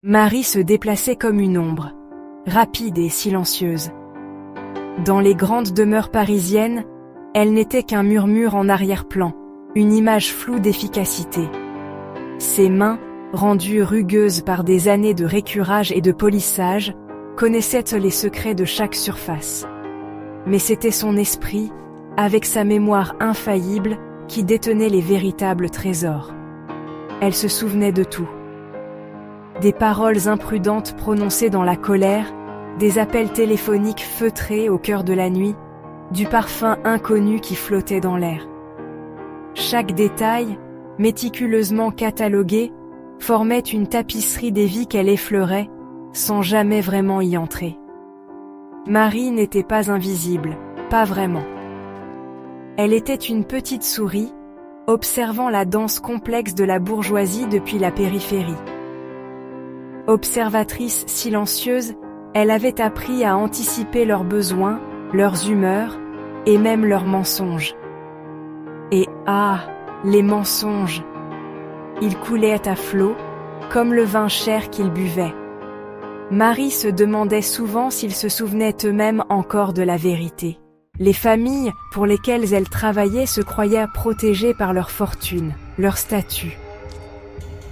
Marie se déplaçait comme une ombre, rapide et silencieuse. Dans les grandes demeures parisiennes, elle n'était qu'un murmure en arrière-plan, une image floue d'efficacité. Ses mains, rendues rugueuses par des années de récurage et de polissage, connaissaient les secrets de chaque surface. Mais c'était son esprit, avec sa mémoire infaillible, qui détenait les véritables trésors. Elle se souvenait de tout. Des paroles imprudentes prononcées dans la colère, des appels téléphoniques feutrés au cœur de la nuit, du parfum inconnu qui flottait dans l'air. Chaque détail, méticuleusement catalogué, formait une tapisserie des vies qu'elle effleurait, sans jamais vraiment y entrer. Marie n'était pas invisible, pas vraiment. Elle était une petite souris, observant la danse complexe de la bourgeoisie depuis la périphérie. Observatrice silencieuse, elle avait appris à anticiper leurs besoins, leurs humeurs, et même leurs mensonges. Et les mensonges! Ils coulaient à flot, comme le vin cher qu'ils buvaient. Marie se demandait souvent s'ils se souvenaient eux-mêmes encore de la vérité. Les familles pour lesquelles elle travaillait se croyaient protégées par leur fortune, leur statut.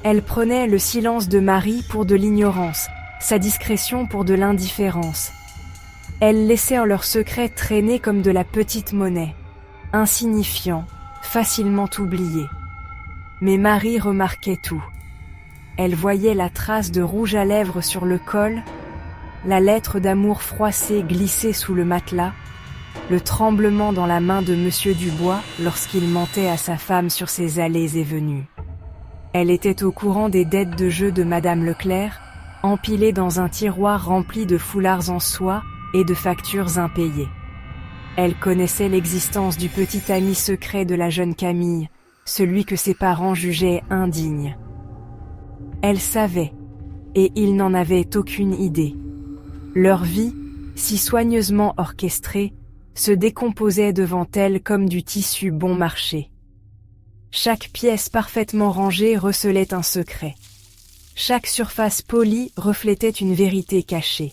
Elle prenait le silence de Marie pour de l'ignorance, sa discrétion pour de l'indifférence. Elle laissait leurs secrets traîner comme de la petite monnaie, insignifiant, facilement oublié. Mais Marie remarquait tout. Elle voyait la trace de rouge à lèvres sur le col, la lettre d'amour froissée glissée sous le matelas, le tremblement dans la main de Monsieur Dubois lorsqu'il mentait à sa femme sur ses allées et venues. Elle était au courant des dettes de jeu de Madame Leclerc, empilées dans un tiroir rempli de foulards en soie et de factures impayées. Elle connaissait l'existence du petit ami secret de la jeune Camille, celui que ses parents jugeaient indigne. Elle savait, et ils n'en avaient aucune idée. Leur vie, si soigneusement orchestrée, se décomposait devant elle comme du tissu bon marché. Chaque pièce parfaitement rangée recelait un secret. Chaque surface polie reflétait une vérité cachée.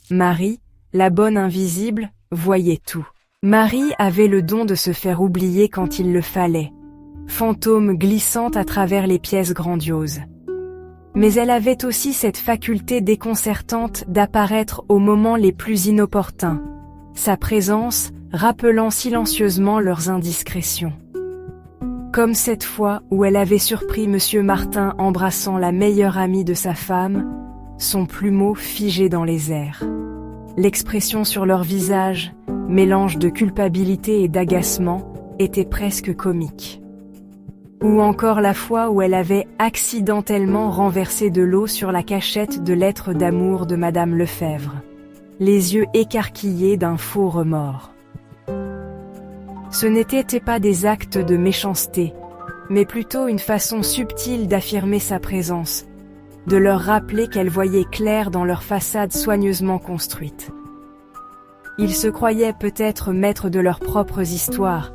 Marie, la bonne invisible, voyait tout. Marie avait le don de se faire oublier quand il le fallait, fantôme glissant à travers les pièces grandioses. Mais elle avait aussi cette faculté déconcertante d'apparaître aux moments les plus inopportuns, sa présence rappelant silencieusement leurs indiscrétions. Comme cette fois où elle avait surpris Monsieur Martin embrassant la meilleure amie de sa femme, son plumeau figé dans les airs. L'expression sur leur visage, mélange de culpabilité et d'agacement, était presque comique. Ou encore la fois où elle avait accidentellement renversé de l'eau sur la cachette de lettres d'amour de Madame Lefebvre, les yeux écarquillés d'un faux remords. Ce n'étaient pas des actes de méchanceté, mais plutôt une façon subtile d'affirmer sa présence, de leur rappeler qu'elle voyait clair dans leur façade soigneusement construite. Ils se croyaient peut-être maîtres de leurs propres histoires,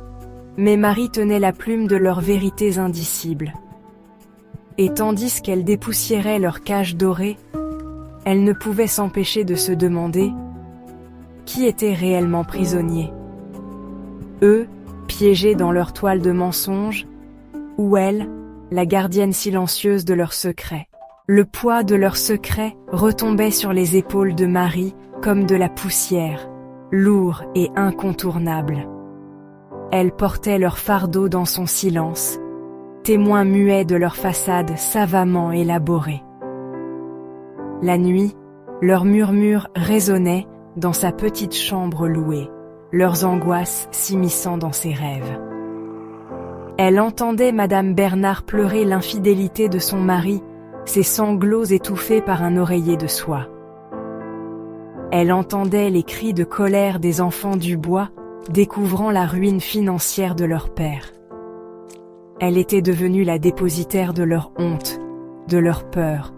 mais Marie tenait la plume de leurs vérités indicibles. Et tandis qu'elle dépoussiérait leur cage dorée, elle ne pouvait s'empêcher de se demander qui était réellement prisonnier. Eux, piégés dans leur toile de mensonges, ou elle, la gardienne silencieuse de leurs secrets. Le poids de leurs secrets retombait sur les épaules de Marie comme de la poussière, lourd et incontournable. Elle portait leur fardeau dans son silence, témoin muet de leur façade savamment élaborée. La nuit, leurs murmures résonnaient dans sa petite chambre louée, leurs angoisses s'immisçant dans ses rêves. Elle entendait Madame Bernard pleurer l'infidélité de son mari, ses sanglots étouffés par un oreiller de soie. Elle entendait les cris de colère des enfants Dubois, découvrant la ruine financière de leur père. Elle était devenue la dépositaire de leur honte, de leur peur,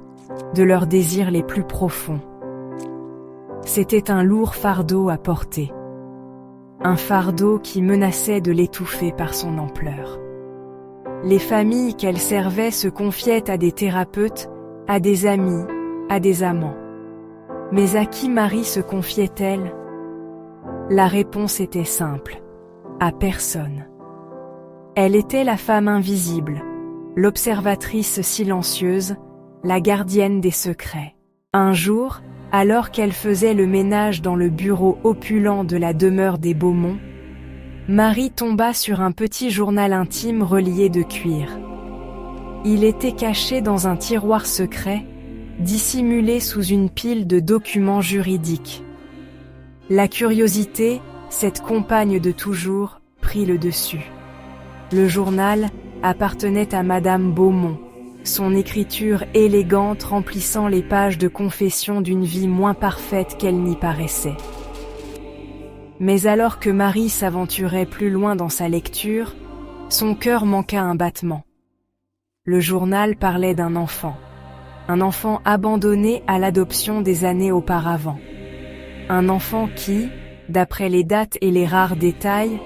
de leurs désirs les plus profonds. C'était un lourd fardeau à porter. Un fardeau qui menaçait de l'étouffer par son ampleur. Les familles qu'elle servait se confiaient à des thérapeutes, à des amis, à des amants. Mais à qui Marie se confiait-elle? La réponse était simple: à personne. Elle était la femme invisible, l'observatrice silencieuse, la gardienne des secrets. Un jour, alors qu'elle faisait le ménage dans le bureau opulent de la demeure des Beaumont, Marie tomba sur un petit journal intime relié de cuir. Il était caché dans un tiroir secret, dissimulé sous une pile de documents juridiques. La curiosité, cette compagne de toujours, prit le dessus. Le journal appartenait à Madame Beaumont, son écriture élégante remplissant les pages de confession d'une vie moins parfaite qu'elle n'y paraissait. Mais alors que Marie s'aventurait plus loin dans sa lecture, son cœur manqua un battement. Le journal parlait d'un enfant. Un enfant abandonné à l'adoption des années auparavant. Un enfant qui, d'après les dates et les rares détails,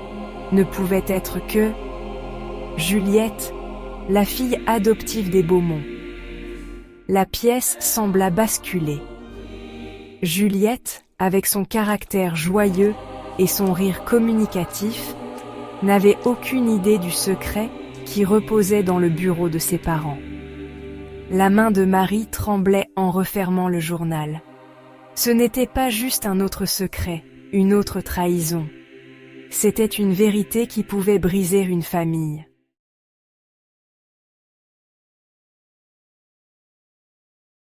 ne pouvait être que Juliette, la fille adoptive des Beaumont. La pièce sembla basculer. Juliette, avec son caractère joyeux et son rire communicatif, n'avait aucune idée du secret qui reposait dans le bureau de ses parents. La main de Marie tremblait en refermant le journal. Ce n'était pas juste un autre secret, une autre trahison. C'était une vérité qui pouvait briser une famille.